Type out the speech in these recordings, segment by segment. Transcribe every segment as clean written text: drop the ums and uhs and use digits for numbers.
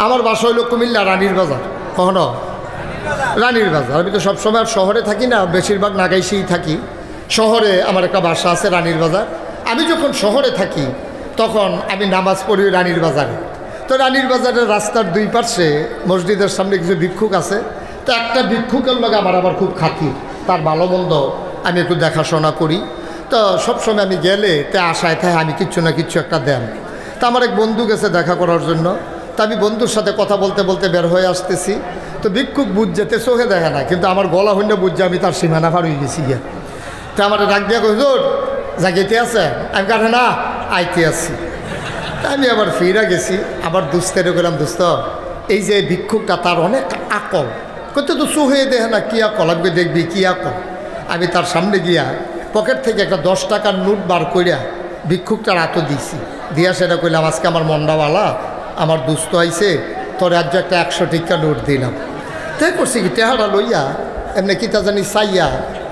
আমার বাসা হইল কুমিল্লা রানীর বাজার। কখনো রানীর বাজার, আমি তো সবসময় আর শহরে থাকি না, বেশিরভাগ নাগাইশেই থাকি। শহরে আমার একটা বাসা আছে রানীর বাজার। আমি যখন শহরে থাকি তখন আমি নামাজ পড়ি রানীর বাজারে। তো রানীর বাজারের রাস্তার দুই পাশে মসজিদের সামনে কিছু ভিক্ষুক আছে। তো একটা ভিক্ষুকের লগে আমার খুব খাতির, তার ভালো মন্দ আমি একটু দেখাশোনা করি। তো সবসময় আমি গেলে তে আশায় থাকে আমি কিচ্ছু না কিচ্ছু একটা দেন। তা আমার এক বন্ধু গেছে দেখা করার জন্য। তা আমি বন্ধুর সাথে কথা বলতে বলতে বের হয়ে আসতেছি। তো ভিক্ষুক বুঝ যেতে চোখে দেখে না, কিন্তু আমার গলা হইলে বুঝছে আমি তার সীমানা পার হয়ে গেছি গিয়া। তা আমার ডাক দিয়া কই, হুজুর জাগিতে আছে? আমি কাঠে না আইতে আসছি। তা আমি আবার ফিরা গেছি, আবার দুস্তেরে গেলাম, দোস্ত এই যে ভিক্ষুকটা তার অনেক আকল, কত তো চোখে দেখে না কি আকল, আমি দেখবি কি আকল। আমি তার সামনে গিয়া পকেট থেকে একটা 10 টাকার নোট বার করিয়া ভিক্ষুকটার হাতও দিয়েছি। দিয়া সেটা কইলাম, আজকে আমার মন্ডাওয়ালা আমার দুস্থ আইছে, তোর রাজ্য একটা 100 টাকা নোট দিলাম। তাই করছি কি টেহারা লইয়া এমনি কিতা জানি চাইয়া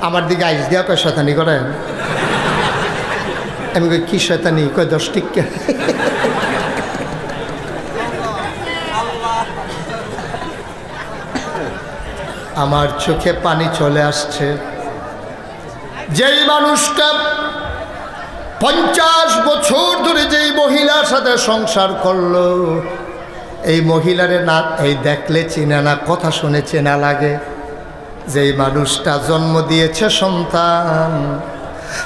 আমার দিকে আইস দিয়া কয় শয়তানি করেন। আমি কই কি শয়তানি? কয় 10 টাকা। আমার চোখে পানি চলে আসছে। যেই মানুষটা 50 বছর ধরে যেই মহিলার সাথে সংসার করলো, এই মহিলারে না এই দেখলে চিনে না, কথা শুনে চেনা লাগে। যেই মানুষটা জন্ম দিয়েছে সন্তান,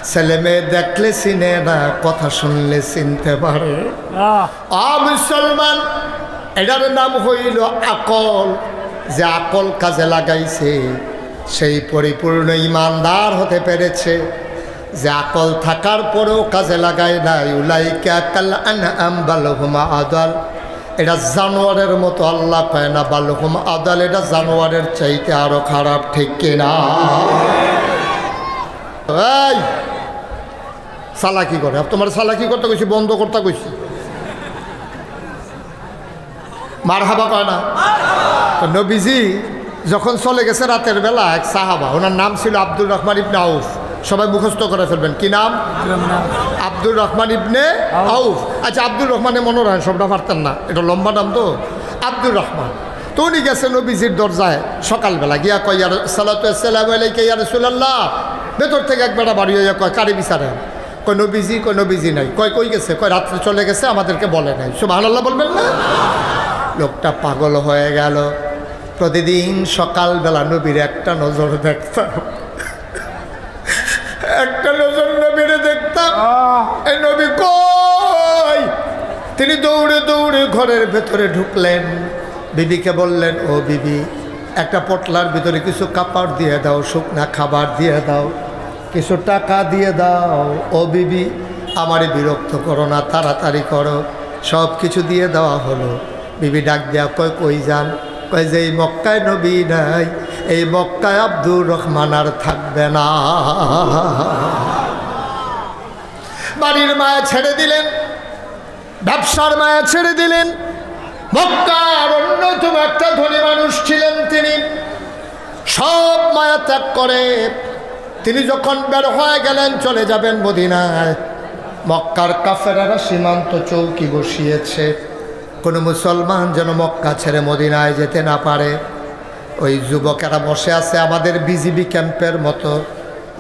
ছেলে মেয়ে দেখলে চিনে না, কথা শুনলে চিনতে পারে। মুসলমান, এটার নাম হইল আকল। যে আকল কাজে লাগাইছে সেই পরিপূর্ণ ইমানদার হতে পেরেছে। যে আকল থাকার পরেও কাজে লাগায় নাই, উলাইকা কাল আনআম বাল হুম আদাল, এটা জানোয়ারের মতো। আল্লাহ পায় না বাল হুম আদাল, এটা জানোয়ারের চাইতে আরো খারাপ, ঠিক কিনা? এই চালাকি করে, তোমার চালাকি করতে কইছি, বন্ধ করতে কইছি। মারহাবা কয় না? নবীজি যখন চলে গেছে রাতের বেলা, এক সাহাবা, ওনার নাম ছিল আব্দুর রহমান ইবনে আউফ। সবাই মুখস্থ করে ফেলবেন, কি নাম? আব্দুর রহমান ইবনে আউফ। আচ্ছা, আব্দুর রহমানে মনে হয় সবটা পারতেন না, এটা লম্বা নাম তো। আব্দুর রহমান তো উনি গেছে নবীজির দরজায় সকালবেলা গিয়া কয়, ইয়া সালাতু আসসালামু আলাইকা ইয়া রাসূলুল্লাহ। ভেতর থেকে একবেলা বাড়ি হইয়া কয়, কারে বিচারেন? কয় নবীজি। কয় নবীজি নাই। কয় কই গেছে? কয় রাত্রে চলে গেছে, আমাদেরকে বলে নাই। সুবহানাল্লাহ বলবেন না? লোকটা পাগল হয়ে গেল। প্রতিদিন সকালবেলা নবীর একটা নজর দেখতাম, একটা নজর নবীরে দেখতাম। এই নবী কই? তিনি দৌড়ে দৌড়ে ঘরের ভেতরে ঢুকলেন। বিবিকে বললেন, ও বিবি, একটা পটলার ভিতরে কিছু কাপড় দিয়ে দাও, শুকনা খাবার দিয়ে দাও, কিছু টাকা দিয়ে দাও। ও বিবি, আমারে বিরক্ত করো না, তাড়াতাড়ি করো। সব কিছু দিয়ে দেওয়া হলো। বিবি ডাক দেয়া কয়, কই যান? কয় যে এই মক্কায় নবী নাই, এই মক্কায় আব্দুর রহমান আর থাকবে না। বাড়ির মায়া ছেড়ে দিলেন, ব্যবসার মায়া ছেড়ে দিলেন। মক্কার অন্যতম একটা ধনী মানুষ ছিলেন তিনি। সব মায়া ত্যাগ করে তিনি যখন বের হয়ে গেলেন, চলে যাবেন মদিনায়, মক্কার কাফেরেরা সীমান্ত চৌকি বসিয়েছে, কোনো মুসলমান যেন মক্কা ছেড়ে মদিনায় যেতে না পারে। ওই যুবকেরা বসে আছে আমাদের বিজিবি ক্যাম্পের মতো,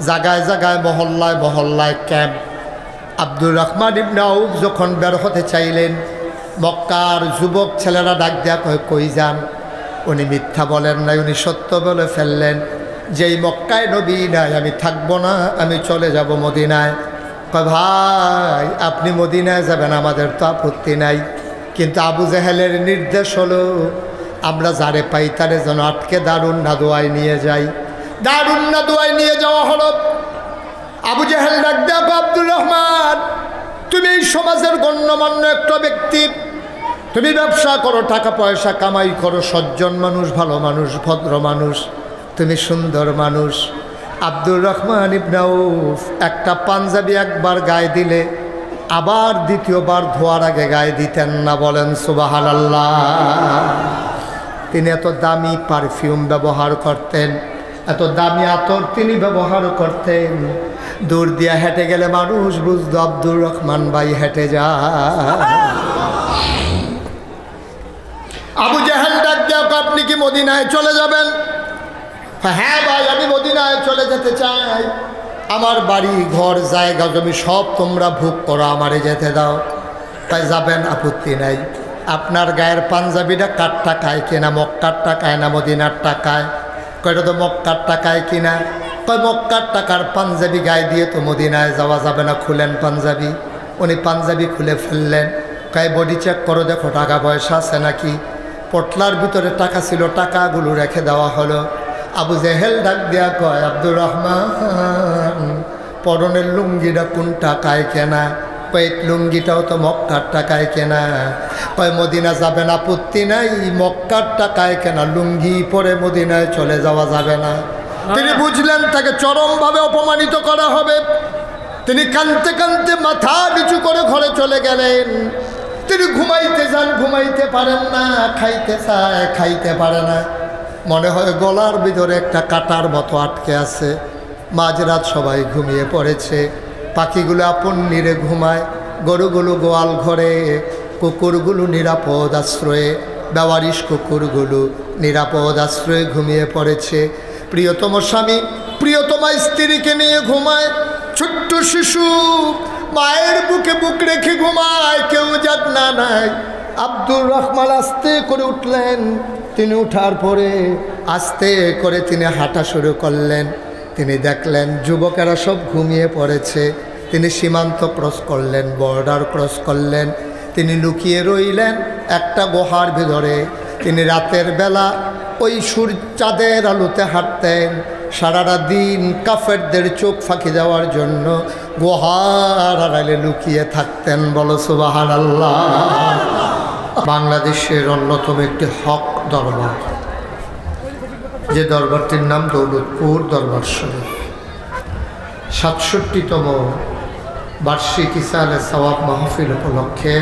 জায়গায় জায়গায় মহল্লায় মহল্লায় ক্যাম্প। আব্দুর রহমান ইবনে আউফ যখন বের হতে চাইলেন, মক্কার যুবক ছেলেরা ডাক দেয়া কয়, কই যান? উনি মিথ্যা বলেন নাই, উনি সত্য বলে ফেললেন, যেই মক্কায় নবী নাই আমি থাকবো না, আমি চলে যাব মদিনায়। কয় ভাই, আপনি মদিনায় যাবেন, আমাদের তো আপত্তি নাই, কিন্তু আবু জেহেলের নির্দেশ হলো আমরা যারে পাই তারে যেন আটকে দারুন নাদুয়ায় নিয়ে যাই। দারুন নাদুয়ায় নিয়ে যাওয়া হলো। আবু জেহেল ডাক দেয়া, আব্দুর রহমান, তুমি এই সমাজের গণ্যমান্য একটা ব্যক্তি, তুমি ব্যবসা করো, টাকা পয়সা কামাই করো, সজ্জন মানুষ, ভালো মানুষ, ভদ্র মানুষ, তুমি সুন্দর মানুষ। আব্দুর রহমান ইবনে আউফ একটা পাঞ্জাবি একবার গায়ে দিলে আবার দ্বিতীয়বার ধোয়ার আগে গায়ে দিতেন না। বলেন সুবহানাল্লাহ। তিনি এত দামি পারফিউম ব্যবহার করতেন, এত দামি আতর তিনি ব্যবহার করতেন। দূর দিয়া হেঁটে গেলে মানুষ বুঝতো আব্দুর রহমান ভাই হেঁটে যায়। আবু জেহেল ডাক দিয়ে, আপনি কি মদিনায় চলে যাবেন? হ্যাঁ ভাই, আমি মদিনায় চলে যেতে চাই। আমার বাড়ি ঘর জায়গা জমি সব তোমরা ভোগ করো, আমারে যেতে দাও। তাই যাবেন, আপত্তি নাই। আপনার গায়ের পাঞ্জাবিটা কার টাকায় কিনা? মক্কার টাকায় না মদিনার টাকায়? কয়টা তো মক্কার টাকায় কিনা। কয় মক্কার টাকার পাঞ্জাবি গায়ে দিয়ে তো মদিনায় যাওয়া যাবে না, খুলেন পাঞ্জাবি। উনি পাঞ্জাবি খুলে ফেললেন। কয় বডি চেক করো, দেখো টাকা পয়সা আছে নাকি। পটলার ভিতরে টাকা ছিল, টাকাগুলো রেখে দেওয়া হলো। আবু জেহেল ডাক দেয়া কয়, আব্দুর রহমান, পরনের লুঙ্গিটা কোন টাকায় কেনা? কয় লুঙ্গিটাও তো মক্কার টাকায় কেনা। কয় মদিনা যাবেন, আপত্তি নাই, মক্কার টাকায় কেনা লুঙ্গি পরে মদিনায় চলে যাওয়া যাবে না। তিনি বুঝলেন তাকে চরমভাবে অপমানিত করা হবে। তিনি কাঁদতে কাঁদতে মাথা নিচু করে ঘরে চলে গেলেন। তিনি ঘুমাইতে যান, ঘুমাইতে পারেন না, খাইতে চায়, খাইতে পারে না। মনে হয় গলার ভিতরে একটা কাটার মতো আটকে আছে। মাঝরাত সবাই ঘুমিয়ে পড়েছে, পাখিগুলো আপন নিরে ঘুমায়, গরুগুলো গোয়াল ঘরে, কুকুরগুলো নিরাপদ আশ্রয়ে, বেওয়ারিশ কুকুরগুলো নিরাপদ আশ্রয়ে ঘুমিয়ে পড়েছে। প্রিয়তম স্বামী প্রিয়তমা স্ত্রীকে নিয়ে ঘুমায়। ছোট্ট শিশু মায়ের বুকে বুক রেখে ঘুমায়, কেউ জানা নাই। আব্দুর রহমান আস্তে করে উঠলেন। তিনি উঠার পরে আস্তে করে তিনি হাঁটা শুরু করলেন। তিনি দেখলেন যুবকেরা সব ঘুমিয়ে পড়েছে। তিনি সীমান্ত ক্রস করলেন, বর্ডার ক্রস করলেন। তিনি লুকিয়ে রইলেন একটা গুহার ভিতরে। তিনি রাতের বেলা ওই চাঁদের আলোতে হাঁটতেন। সারাটা দিন কাফেরদের চোখ ফাঁকি দেওয়ার জন্য গুহার আড়ালে লুকিয়ে থাকতেন। বলো সুবহানাল্লাহ। বাংলাদেশের অন্যতম একটি হক দরবার, যে দরবারটির নাম দৌলতপুর দরবার শরীফ, ৬৭তম বার্ষিক ইসালে সওয়াব মাহফিল উপলক্ষে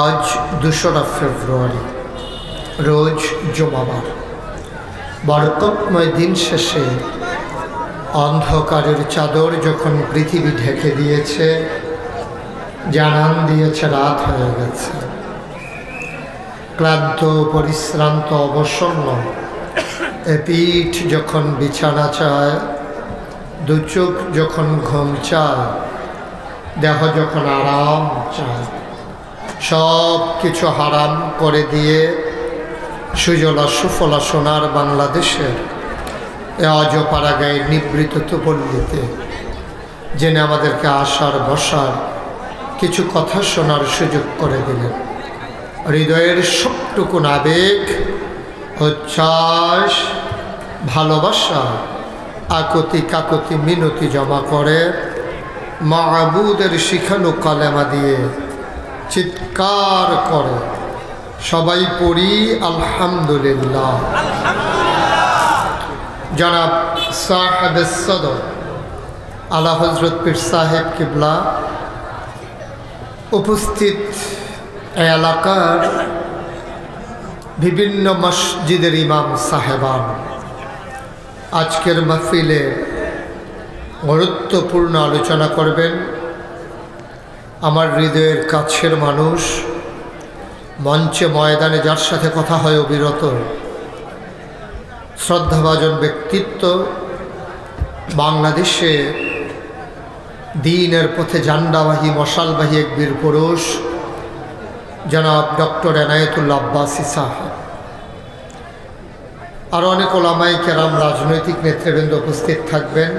আজ ২রা ফেব্রুয়ারি, রোজ জুমাবার, বরকতময় দিন শেষে অন্ধকারের চাদর যখন পৃথিবী ঢেকে দিয়েছে, জানান দিয়েছে রাত হয়ে গেছে। ক্লান্ত পরিশ্রান্ত অবসন্ন এ পিঠ যখন বিছানা চায়, দু চোখ যখন ঘুম চায়, দেহ যখন আরাম চায়, সব কিছু হারাম করে দিয়ে সুজলা সুফলা সোনার বাংলাদেশের এ অজপাড়াগাঁয়ের নিবৃত তুপল্লিতে জেনে আমাদেরকে আসার বসার কিছু কথা শোনার সুযোগ করে দিলেন। হৃদয়ের সবটুকুন আবেগ, উচ্ছ্বাস, ভালোবাসা, আকুতি কাকুতি মিনতি জমা করে মাবুদের শিখানো কালেমা দিয়ে চিৎকার করে সবাই পড়ি আলহামদুলিল্লাহ। জনাব সাহেবে সদর আলা হজরত পীর সাহেব কিবলা, উপস্থিত এলাকার বিভিন্ন মসজিদের ইমাম সাহেবান, আজকের মাহফিলে গুরুত্বপূর্ণ আলোচনা করবেন আমার হৃদয়ের কাছের মানুষ, মঞ্চে ময়দানে যার সাথে কথা হয় অবিরত, শ্রদ্ধাভাজন ব্যক্তিত্ব, বাংলাদেশে দ্বীনের পথে ঝান্ডাবাহী মশালবাহী এক বীর পুরুষ জনাব ডক্টর এনায়েতুল্লাহ আব্বাসী সাহেব। আরও অনেক ওলামায়ে কেরাম, রাজনৈতিক নেতৃবৃন্দ উপস্থিত থাকবেন।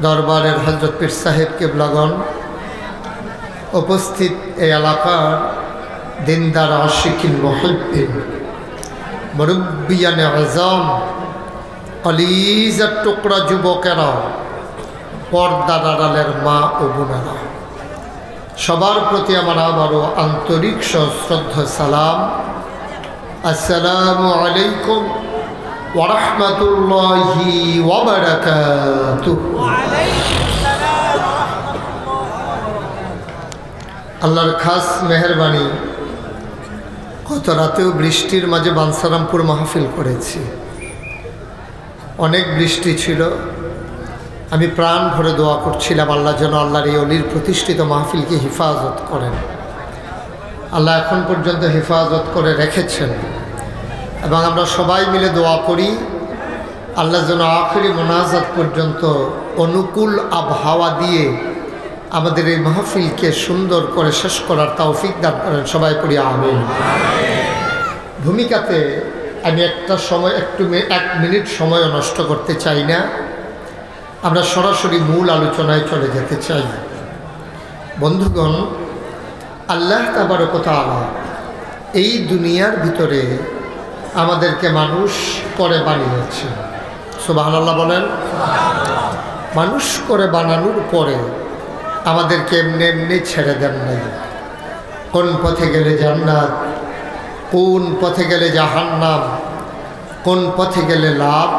দরবারের হজরত পীর সাহেব কিবলাগণ, উপস্থিত এই এলাকার দিনদার আশিকিন মুহিব্বিন, মুরব্বিয়ানে আযম, কলিজার টুকরা যুবকেরা, পর্দার আড়ালের মা ও বোনেরা, সবার প্রতি আমার আবারও আন্তরিক সশ্রদ্ধ সালাম। আসসালামু আলাইকুম ওয়া রাহমাতুল্লাহি ওয়া বারাকাতুহু। আল্লাহর খাস মেহেরবানি, গত রাতেও বৃষ্টির মাঝে বানসারামপুর মাহফিল করেছি। অনেক বৃষ্টি ছিল। আমি প্রাণ ভরে দোয়া করছিলাম আল্লাহ যেন আল্লাহর এই অলির প্রতিষ্ঠিত মাহফিলকে হেফাজত করেন। আল্লাহ এখন পর্যন্ত হেফাজত করে রেখেছেন এবং আমরা সবাই মিলে দোয়া করি আল্লাহ যেন আখেরি মোনাজাত পর্যন্ত অনুকূল আবহাওয়া দিয়ে আমাদের এই মাহফিলকে সুন্দর করে শেষ করার তৌফিক দান করেন। সবাই পড়ি আমিন। ভূমিকাতে আমি এক মিনিট সময়ও নষ্ট করতে চাই না, আমরা সরাসরি মূল আলোচনায় চলে যেতে চাই। বন্ধুগণ, আল্লাহ তাবারক ওয়া তাআলা এই দুনিয়ার ভিতরে আমাদেরকে মানুষ করে বানিয়েছেন। সুবহানাল্লাহ বলেন। মানুষ করে বানানোর পরে আমাদেরকে এমনি এমনি ছেড়ে দেন নাই। কোন পথে গেলে জান্নাত, কোন পথে গেলে জাহান্নাম, কোন পথে গেলে লাভ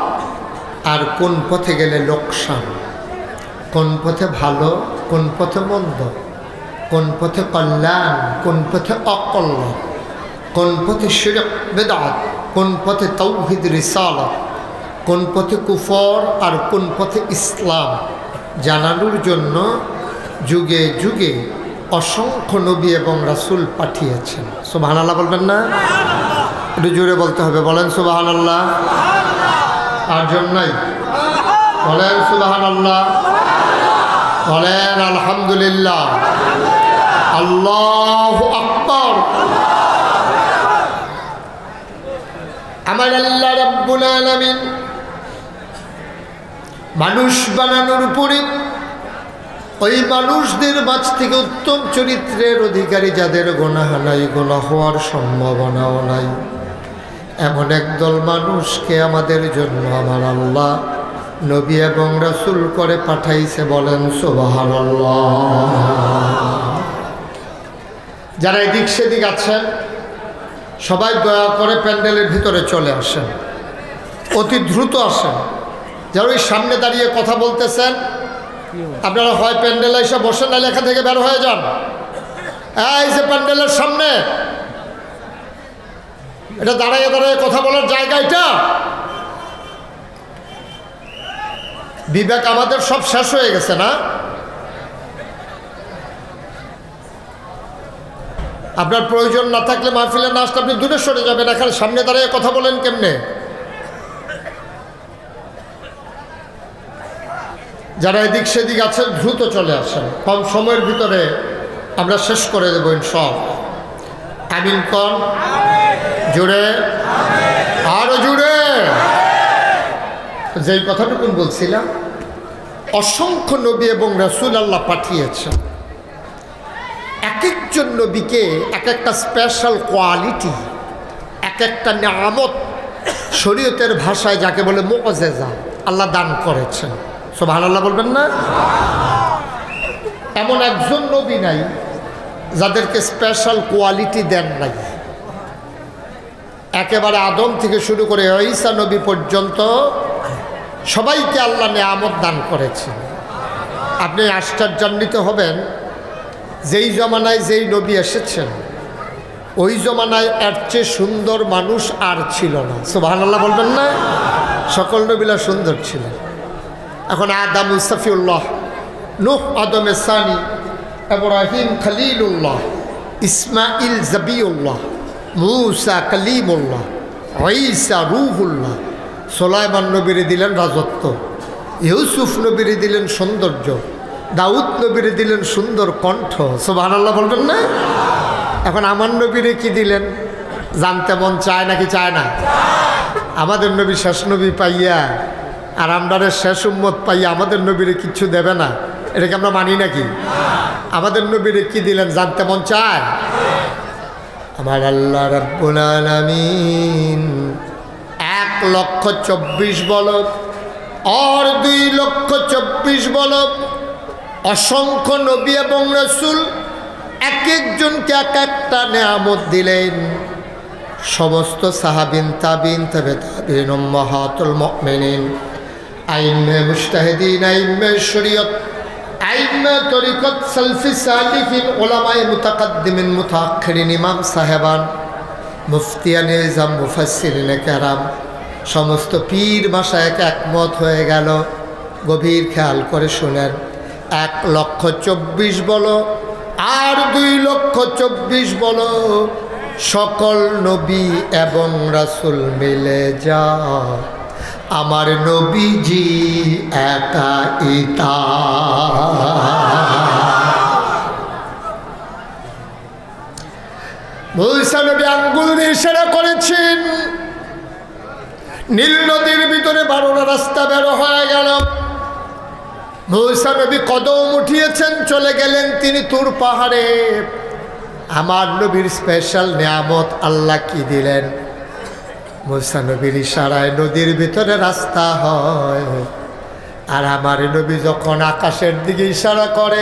আর কোন পথে গেলে লোকসান, কোন পথে ভালো কোন পথে মন্দ, কোন পথে কল্যাণ কোন পথে অকল্যাণ, কোন পথে শিরক বিদআত, কোন পথে তাওহীদ রিসালাত, কোন পথে কুফর আর কোন পথে ইসলাম জানানোর জন্য যুগে যুগে অসংখ্য নবী এবং রাসূল পাঠিয়েছেন। সুবহানাল্লাহ বলবেন না? একটু জোরে বলতে হবে। বলেন সুবহানাল্লাহ। আর জন নাই? বলেন সুবহানাল্লাহ। বলেন আলহামদুলিল্লাহ। আল্লাহু আকবার। আমার আল্লাহ রাব্বুল আলামিন মানুষ বানানোর পরে ওই মানুষদের মাঝ থেকে উত্তম চরিত্রের অধিকারী যাদের গুনাহ নাই, গুনাহ হওয়ার সম্ভাবনাও নাই, এমন একদল মানুষকে আমাদের জন্য আমার আল্লাহ নবী এবং রাসূল করে পাঠাইছে। বলেন সুবহানাল্লাহ। যারা এদিক সেদিক আছেন সবাই দয়া করে প্যান্ডেলের ভিতরে চলে আসেন, অতি দ্রুত আসেন। যারা ওই সামনে দাঁড়িয়ে কথা বলতেছেন আপনারা হয় প্যান্ডেলে এসে বসেন, না লেখা থেকে বের হয়ে যান। এই যে প্যান্ডেলের সামনে, এটা দাঁড়াইয়ে দাঁড়াইয়ে কথা বলার জায়গা এটা? বিবেক আমাদের সব শেষ হয়ে গেছে না? আপনার প্রয়োজন না থাকলে মাহফিলে না আসলে আপনি দূরে সরে যাবেন, এখানে সামনে দাঁড়িয়ে কথা বলেন কেমনে? যারা এদিক সেদিক আছেন দ্রুত চলে আসেন, কম সময়ের ভিতরে আমরা শেষ করে দেবো ইনশাআল্লাহ। আমিন কোন? জুড়ে, আরো জুড়ে। যেই কথাটুকু বলছিলাম, অসংখ্য নবী এবং রাসূল আল্লাহ পাঠিয়েছেন। এক একজন নবীকে এক একটা স্পেশাল কোয়ালিটি, এক একটা নিয়ামত, শরীয়তের ভাষায় যাকে বলে মুআজিজা, আল্লাহ দান করেছেন। সুবহানাল্লাহ বলবেন না? এমন একজন নবী নাই যাদেরকে স্পেশাল কোয়ালিটি দেন নাই। একেবারে আদম থেকে শুরু করে ঈসা নবী পর্যন্ত সবাইকে আল্লাহ নিয়ামত দান করেছেন। আপনি আশ্চর্যান্বিত হবেন, যেই জমানায় যেই নবী এসেছেন ওই জমানায় এর চেয়ে সুন্দর মানুষ আর ছিল না। সুবহানাল্লাহ বলবেন না? সকল নবীরা সুন্দর ছিলেন। এখন আদম সফিউল্লাহ, নূহ আদমে সানি, ইব্রাহিম খলিলুল্লাহ, ইসমাইল জবিউল্লাহ, মূসা কালিমুল্লাহ, ঈসা রূহুল্লাহ, সুলাইমান নবীরে দিলেন রাজত্ব, ইউসুফ নবীরে দিলেন সৌন্দর্য, দাউদ নবীরে দিলেন সুন্দর কণ্ঠ। সুবহানাল্লাহ বলবেন না? এখন আমার নবীরে কি দিলেন? জানতে মন চায় নাকি চায় না? আমাদের নবী শেষ নবী পাইয়া আর আমরা শেষ উম্মত পাইয়া আমাদের নবীরে কিচ্ছু দেবে না, এটাকে আমরা মানি নাকি? আমাদের নবীরে কি দিলেন জানতে মন চায়? আমার আল্লাহ রাব্বুল আলামিন 1,24,000 বলদ আর 2,24,000 বলদ অসংখ্য নবী এবং রাসূল এক একজনকে এক একটা নিয়ামত দিলেন। সমস্ত সাহাবিন, তাবিন, তাবে তাবিন, উম্মাহাতুল মুমিনিন, আইম্মে মুজতাহিদিন, আইম্মে শরীয়ত, আইম্মে তরিকত, সালফি সালিহিন, উলামায়ে মুতাকাদ্দিমিন, মুতাআখিরিন, ইমাম সাহেবান, মুফতিয়ানে নিজাম, মুফাসসিরিনে কেরাম, সমস্ত পীর মাশায়েখ একমত হয়ে গেল। গভীর খেয়াল করে শুনেন, 1,24,000 বলো আর 2,24,000 বলো সকল নবী এবং রাসূল মিলে যা আমার নবীজি একা ইতা। মূসা নবী আঙ্গুল দিয়ে ইশারা করেছেন, নীল নদীর ভিতরে 12টা রাস্তা বের হয়ে গেল। মূসা নবী কদম উঠিয়েছেন, চলে গেলেন তিনি তুর পাহাড়ে। আমার নবীর স্পেশাল নিয়ামত আল্লাহ কি দিলেন? মূসা নবীর ইশারায় নদীর ভিতরে রাস্তা হয়। আর আমার নবী যখন আকাশের দিকে ইশারা করে,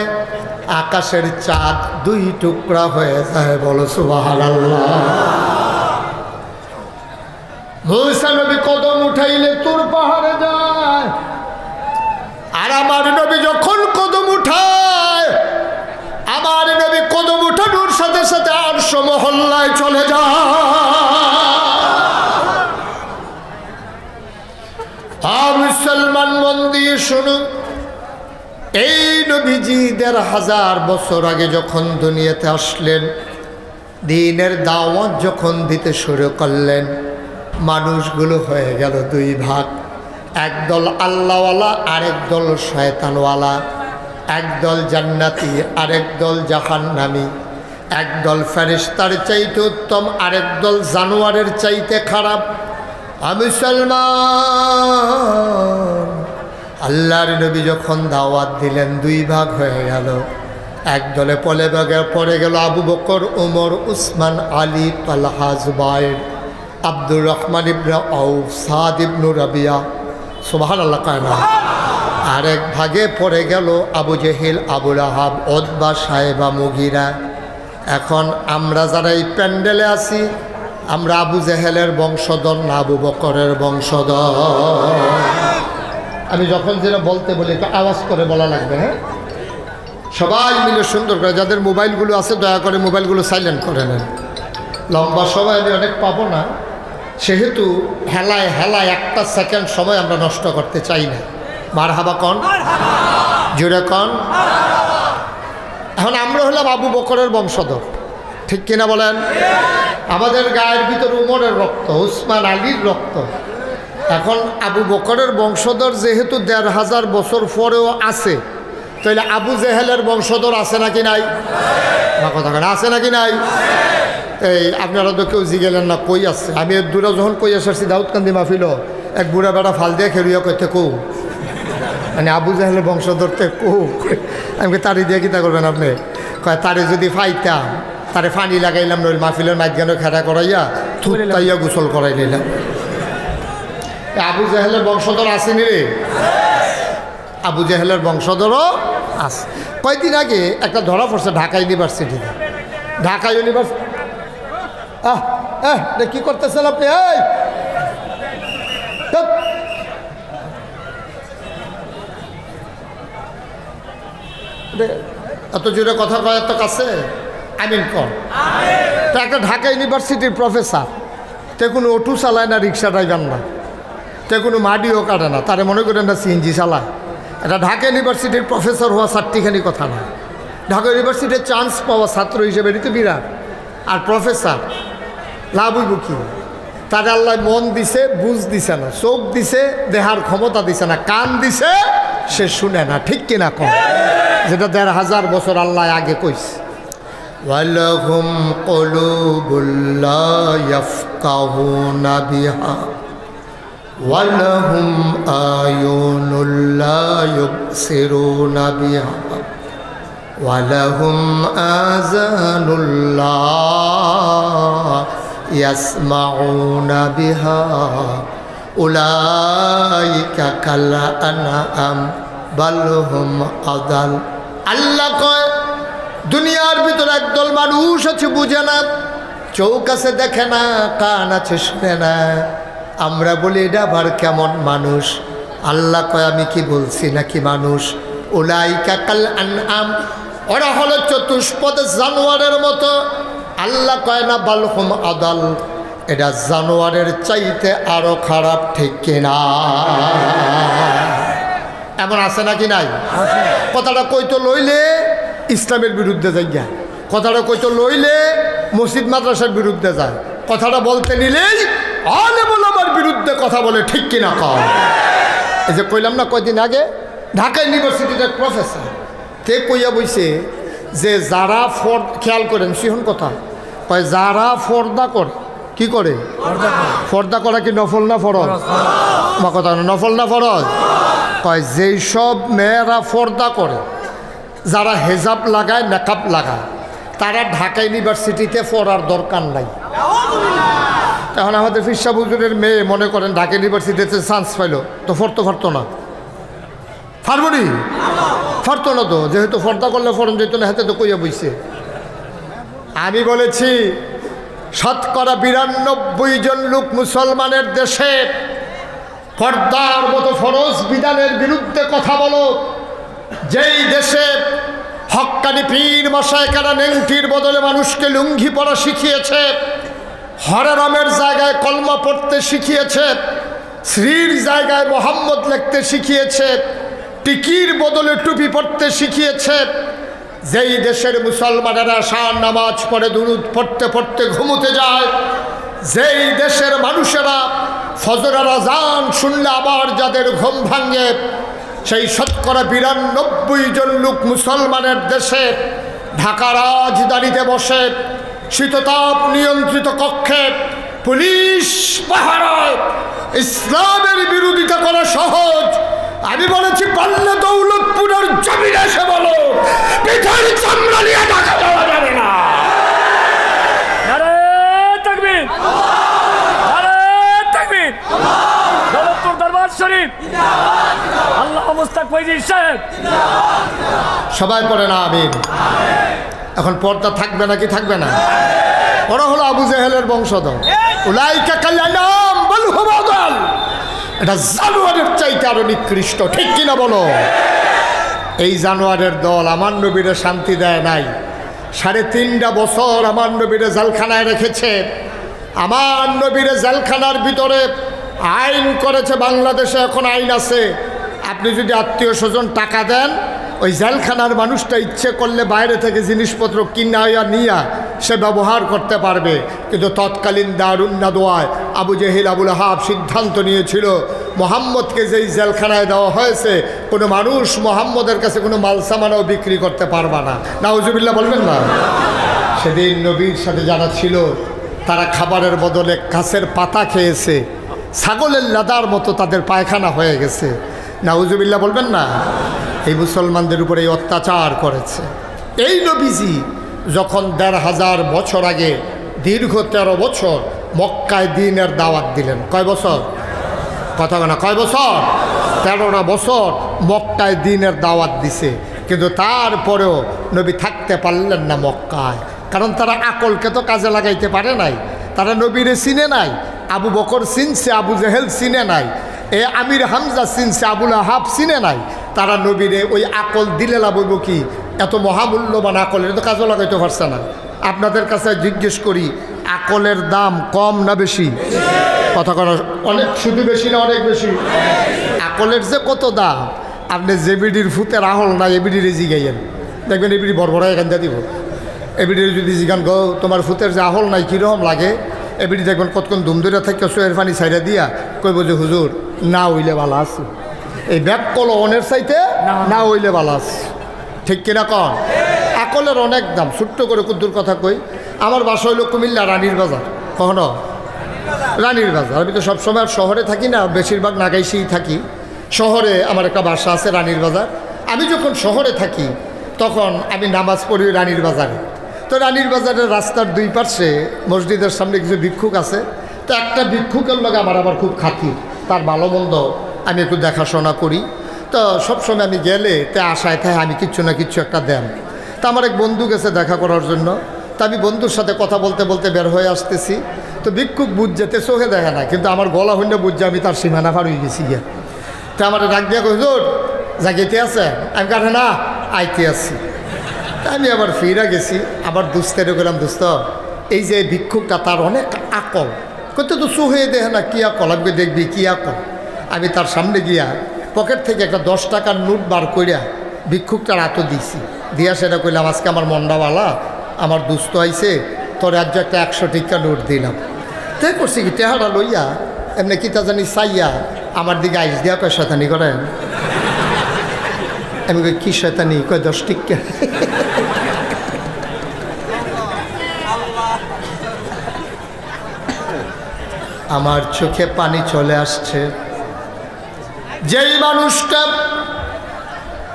আকাশের চাঁদ 2 টুকরা হয়ে যায়। বলো সুবহানাল্লাহ। মূসা নবী কদম উঠাইলে তুর পাহাড়ে যায়। আর আমার নবী যখন কদম উঠায়, আমার নবী কদম উঠানোর সাথে সাথে আরশ মহল্লায় চলে যায়। মুসলমান মন দিয়ে শুনুন, এই নবীজি 1,500 বছর আগে যখন দুনিয়াতে আসলেন, দ্বীনের দাওয়াত যখন দিতে শুরু করলেন, মানুষগুলো হয়ে গেল 2 ভাগ। একদল আল্লাহওয়ালা, আরেক দল শয়তানওয়ালা। একদল জান্নাতি, আরেক দল জাহান্নামী। একদল ফেরেশতার চাইতে উত্তম, আরেক দল জানোয়ারের চাইতে খারাপ। মুসলমান, আল্লাহর নবী যখন দাওয়াত দিলেন 2 ভাগ হয়ে গেল। এক দলে পড়ে গেল আবু বকর, ওমর, উসমান, আলী, তালহা, জুবাইর, আব্দুর রহমান ইবনে আউফ, সাদ ইবনে রাবিয়া। সুবহানাল্লাহ কায়না। আরেক ভাগে পড়ে গেল আবু জেহেল, আবু লাহাব, উতবা, সায়েবা, মুগিরা। এখন আমরা যারা এই প্যান্ডেলে আছি, আমরা আবু জেহেলের বংশধর না আবু বকরের বংশধর? আমি যখন যেটা বলতে বলি একটু আওয়াজ করে বলা লাগবে। হ্যাঁ, সবাই মিলে সুন্দর করে। যাদের মোবাইলগুলো আছে দয়া করে মোবাইলগুলো সাইলেন্ট করে নেন। লম্বা সময় আমি অনেক পাবো না, সেহেতু হেলায় 1 সেকেন্ড সময় আমরা নষ্ট করতে চাই না। মারহাবা কন, জোরে কন। এখন আমরা হলাম আবু বকরের বংশধর, ঠিক কিনা বলেন? আমাদের গায়ের ভিতর উমরের রক্ত, উসমান, আলীর রক্ত। এখন আবু বকরের বংশধর যেহেতু 1,500 বছর পরেও আছে, তাহলে আবু জেহেলের বংশধর আছে নাকি নাই? কথা আছে নাকি নাই? এই আপনারা তো কেউ জিগেলেন না কই আছে। আমি এর দূরে যখন কই আসছি দাউদকান্দি মাহফিল, এক বুড়া বেড়া ফাল দিয়ে খেলুয়া কইতে কৌ, মানে আবু জাহেলের বংশধরতে কৌ। আমি তারি দিয়ে কিতা করবেন আপনি? কয় তারে যদি ফাইতাম, তারে ফানি লাগাইলাম, নইল মাহফিলের মাঝখানে খেলা করাইয়া থুতাইয়া গোসল করাই নিলাম। আবু জাহেলের বংশধর আসেনি রে? আবু জাহেলের বংশধরও আছে। কয়েকদিন আগে একটা ধরা পড়ছে ঢাকা ইউনিভার্সিটিতে। ঢাকা ইউনিভার্সিটি কি করতেছেন আপনি? এত জোরে কথা কয় এত কাছে আমিন কর। তো একটা ঢাকা ইউনিভার্সিটির প্রফেসর, তে কোনো অটো চালায় না, রিক্সা ড্রাইভার না, তে কোনো মাডিও কাটে না, তারে মনে করেন না সিএনজি চালায়। এটা ঢাকা ইউনিভার্সিটির প্রফেসর হওয়া চারটিখানি কথা না। ঢাকা ইউনিভার্সিটির চান্স পাওয়া ছাত্র হিসেবে এটি তো বিরাট। আর প্রফেসর লাভ হইব কি? তার আল্লাহ মন দিছে, বুঝ দিছে না, চোখ দিছে, দেহার ক্ষমতা দিছে না, কান দিছে, সে শুনে না, ঠিক কিনা কম? যেটা 1,500 বছর আল্লাহ আগে কইছে। ওয়ালাহুম কুলুবুল লা ইয়াফকাহুনা বিহা ওয়ালাহুম আয়ুনুল লা ইউবসিরুনা বিহা ওয়ালাহুম আযানুল লা ইয়াসমাউনা বিহা উলাইকা কাল আনআম বাল হুম আদাল। আল্লাহ কয় দুনিয়ার ভিতরে একদল মানুষ আছে বুঝে না, চোখ আছে দেখে না, কান আছে শুনে না। আমরা বলি এটা আবার কেমন মানুষ? আল্লাহ কয় আমি কি বলছি নাকি মানুষ? উলাইকা কাল আনআম, ওরা হলো চতুষ্পদ জানোয়ারের মতো। আল্লাহ কয় না বাল হুম আদাল, এটা জানোয়ারের চাইতে আরো খারাপ, ঠিক কিনা? এমন আছে নাকি নাই? কথাটা কইতো লইলে ইসলামের বিরুদ্ধে যাই গা। কথাটা কইতো লইলে মসজিদ মাদ্রাসার বিরুদ্ধে যায়, কথাটা বলতে নিলেই আলেম ওলামার বিরুদ্ধে কথা বলে, ঠিক কিনা কম? এই যে কইলাম না কয়দিন আগে ঢাকা ইউনিভার্সিটির এক প্রফেসর তে কইয়া বইছে যে যারা খেয়াল করেন সিহন কথা কয়, যারা পর্দা করে, কি করে পর্দা করা কি নফল না ফরজ? আমার কথা না, নফল না ফরজ? কয় যেই সব মেয়েরা পর্দা করে, যারা হেজাব লাগায়, মেকআপ লাগায়, তারা ঢাকা ইউনিভার্সিটিতে পড়ার দরকার নাই। এখন আমাদের ফিরসা হুজুরের মেয়ে মনে করেন ঢাকা ইউনিভার্সিটিতে চান্স পাইল, তো পারতো না, পারবনি? পারতো না তো, যেহেতু পর্দা করলে ফরন যেত না, হাতে তো কইয়া বইছে। আমি বলেছি 92% জন লোক মুসলমানের দেশে পর্দার মতো ফরজ বিধানের বিরুদ্ধে কথা বলো। যেই দেশে হক্কানি পীর মশায়েখেরা নেংটির বদলে মানুষকে লুঙ্গি পরা শিখিয়েছে, হরেরামের জায়গায় কলমা পড়তে শিখিয়েছে, শ্রীর জায়গায় মোহাম্মদ লিখতে শিখিয়েছে, টিকির বদলে টুপি পড়তে শিখিয়েছে, যেই দেশের মুসলমানেরা শান নামাজ পড়ে দুরুদ পড়তে পড়তে ঘুমোতে যায়, যেই দেশের মানুষেরা ফজরের আযান শুনলে আবার যাদের ঘুম ভাঙে, সেই 92% জন লোক মুসলমানের দেশে ঢাকা রাজধানীতে বসে শীততাপ নিয়ন্ত্রিত কক্ষে পুলিশ পাহারায় ইসলামের বিরোধিতা করা সহজ। আমি বলেছি পারলে দৌলতপুরের জমিনে এসে বলো, পিঠার চামড়া নিয়ে ঢাকা যাওয়া যাবে না। নারে তাকবীর, নারে তাকবীর। দৌলতপুর দরবার শরীফ আল্লাহ মুস্তাক ফৈজি সাহেব সবাই পড়ে না আমিন। এখন পর্দা থাকবে নাকি থাকবে না? ওরা হলো আবু জেহেলের বংশধর। উলাইকা কালানাম বল হুম আদাল, এটা জানোয়ারের চাইতে আরো নিকৃষ্ট, ঠিক কিনা বলো? এই জানোয়ারের দল আমার নবীরে শান্তি দেয় নাই। 3.5 বছর আমার নবীরে জেলখানায় রেখেছে। আমার নবীরে জেলখানার ভিতরে আইন করেছে, বাংলাদেশে এখন আইন আছে, আপনি যদি আত্মীয় স্বজন টাকা দেন, ওই জেলখানার মানুষটা ইচ্ছে করলে বাইরে থেকে জিনিসপত্র কিনা নিয়া সে ব্যবহার করতে পারবে। কিন্তু তৎকালীন দারুন নাদওয়ায় আবু জেহেল আবুল আহাব সিদ্ধান্ত নিয়েছিল, মোহাম্মদকে যেই জেলখানায় দেওয়া হয়েছে, কোনো মানুষ মোহাম্মদের কাছে কোনো মালসামানও বিক্রি করতে পারবে না। নাউজুবিল্লাহ বলবেন না? সেদিন নবীর সাথে যারা ছিল তারা খাবারের বদলে গাছের পাতা খেয়েছে, ছাগলের লাদার মতো তাদের পায়খানা হয়ে গেছে। নাউজুবিল্লাহ বলবেন না? এই মুসলমানদের উপরে এই অত্যাচার করেছে। এই নবীজি যখন 1500 বছর আগে দীর্ঘ 13 বছর মক্কায় দ্বীনের দাওয়াত দিলেন, কয় বছর? কথা না, কয় বছর? 13টা বছর মক্কায় দ্বীনের দাওয়াত দিছে, কিন্তু তারপরেও নবী থাকতে পারলেন না মক্কায়। কারণ তারা আকলকে তো কাজে লাগাইতে পারে নাই, তারা নবীরে চিনে নাই। আবু বকর চিনছে, আবু জেহেল চিনে নাই, এ আমির হামজা চিনছে, আবুল আহাব চিনে নাই। তারা নবীরে ওই আকল দিলে লাভব কি? এত মহামূল্যবান আকল এটা তো কাজও লাগাইতে পারছে না। আপনাদের কাছে জিজ্ঞেস করি, আকলের দাম কম না বেশি? কথা করা অনেক, শুধু বেশি না অনেক বেশি? আকলের যে কত দাম, আপনি যে বিডির ফুতের আহল না এবিডির জিগাইয়েন, দেখবেন এবিডি বড় এখান দিয়ে দিব। এবিডির যদি জিগান গো তোমার ফুতের যে আহল নাই কীরকম লাগে, এবিডি দেখবেন কতক্ষণ ধুমধুরা থেকে সোয়ের পানি ছাইড়া দিয়া কইব যে হুজুর না হইলে ভালো আছে, এই ব্যাগ কল অনের চাইতে না হইলে ভালো আছে, ঠিক কিনা কন? আকলের অনেক দাম। ছোট্ট করে কুদ্দুর কথা কই, আমার বাসা হইল কুমিল্লা রানীর বাজার। কখনো রানীর বাজার, আমি তো সবসময় আর শহরে থাকি না, বেশিরভাগ নাগাইশেই থাকি। শহরে আমার একটা বাসা আছে রানীর বাজার। আমি যখন শহরে থাকি তখন আমি নামাজ পড়ি রানীর বাজারে। তো রানীর বাজারের রাস্তার দুই পাশে মসজিদের সামনে কিছু ভিক্ষুক আছে। তো একটা ভিক্ষুকের লগে আমার আবার খুব খাতির, তার ভালো মন্দ আমি একটু দেখাশোনা করি। তো সবসময় আমি গেলে তে আশায় থাকে আমি কিচ্ছু না কিচ্ছু একটা দেন। তা আমার এক বন্ধু গেছে দেখা করার জন্য, তা আমি বন্ধুর সাথে কথা বলতে বলতে বের হয়ে আসতেছি। তো ভিক্ষুক বুঝ যেতে চোখে দেখে না, কিন্তু আমার গলা হইলে বুঝছে আমি তার সীমানা পার হয়ে গেছি গিয়া। তো আমার ডাক দিয়া কই হুজুর জাগিতে আছে? আমি কাছে না আইতে আছি। আমি আবার ফিরা গেছি, আবার দুস্তেরে গেলাম, দোস্ত এই যে ভিক্ষুকটা তার অনেক আকল, কত তো চোখে দেখে না কি আকল, আমি দেখবি কি আকল। আমি তার সামনে গিয়া পকেট থেকে একটা 10 টাকার নোট বার করিয়া ভিক্ষুকটার হাতও দিছি, দিয়া সেটা কইলাম আজকে আমার মন্ডাওয়ালা আমার দুস্থ আইছে, তোর রাজ্য একটা 100 টিকা নোট দিলাম। তাই করছি কি টেহারা লইয়া এমনি কিতা জানি চাইয়া আমার দিকে আইস দিয়া কয় শয়তানি করেন। আমি কই কি শয়তানি? কয় 10 টিকা। আমার চোখে পানি চলে আসছে। যেই মানুষটা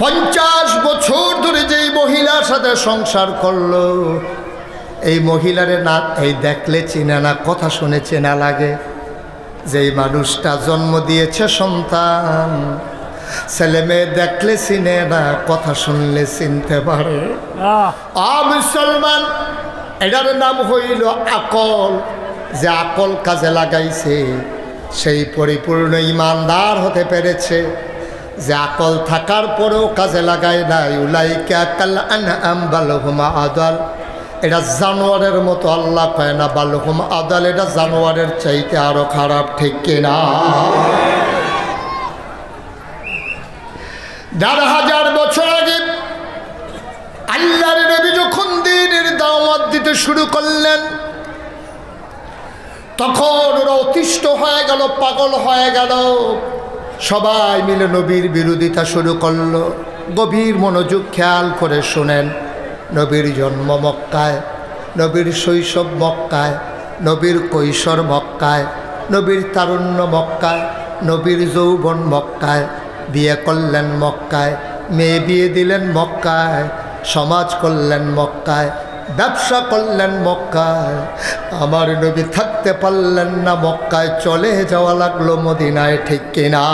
50 বছর ধরে যেই মহিলার সাথে সংসার করলো, এই মহিলারে না এই দেখলে চিনে না, কথা শুনে চেনা লাগে। যেই মানুষটা জন্ম দিয়েছে সন্তান, ছেলে মেয়ে দেখলে চিনে না, কথা শুনলে চিনতে পারে। মুসলমান, এটার নাম হইল আকল। যে আকল কাজে লাগাইছে সেই পরিপূর্ণ ইমানদার হতে পেরেছে। যে আকল থাকার পরেও কাজে লাগায় নাই, উলাইকা কাল আনআম বাল হুম আদাল। এটা জানোয়ারের মতো, আল্লাহ কয় না বাল হুম আদাল, এটা জানোয়ারের চাইতে আরো খারাপ, ঠিক কিনা? ১,৫০০ বছর আগে আল্লাহর নবী যখন দ্বীনের দাওয়াত দিতে শুরু করলেন, তখন ওরা অতিষ্ঠ হয়ে গেল, পাগল হয়ে গেল। সবাই মিলে নবীর বিরোধিতা শুরু করলো। গভীর মনোযোগ খেয়াল করে শোনেন। নবীর জন্ম মক্কায়, নবীর শৈশব মক্কায়, নবীর কৈশোর মক্কায়, নবীর তারুণ্য মক্কায়, নবীর যৌবন মক্কায়, বিয়ে করলেন মক্কায়, মেয়ে বিয়ে দিলেন মক্কায়, সমাজ করলেন মক্কায়, ব্যবসা করলেন মক্কায়। আমার নবী থাকতে পারলেন না মক্কায়, চলে যাওয়া লাগলো মদিনায়, ঠিক কিনা?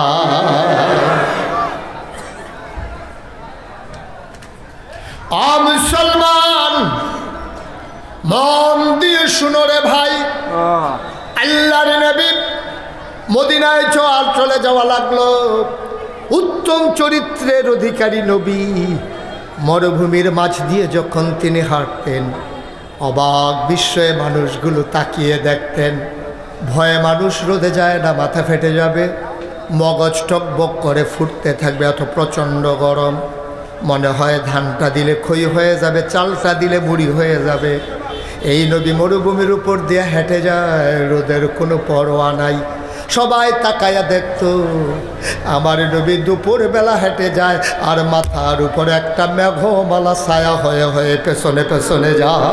মুসলমান, মন দিয়ে শুনো রে ভাই, আল্লাহর নবী মদিনায় চলে যাওয়া লাগলো। উত্তম চরিত্রের অধিকারী নবী মরুভূমির মাঝ দিয়ে যখন তিনি হাঁটতেন, অবাক বিস্ময়ে মানুষগুলো তাকিয়ে দেখতেন। ভয়ে মানুষ রোদে যায় না, মাথা ফেটে যাবে, মগজ টকবক করে ফুটতে থাকবে, এত প্রচণ্ড গরম। মনে হয় ধানটা দিলে খই হয়ে যাবে, চালটা দিলে মুড়ি হয়ে যাবে। এই নবী মরুভূমির উপর দিয়ে হেঁটে যায়, রোদের কোনো পরোয়া নাই। সবাই তাকায়া দেখতো আমার নবী দুপুর বেলা হেঁটে যায়, আর মাথার উপরে একটা মেঘমালা ছায়া হয়ে হয়ে পেছনে পেছনে যায়।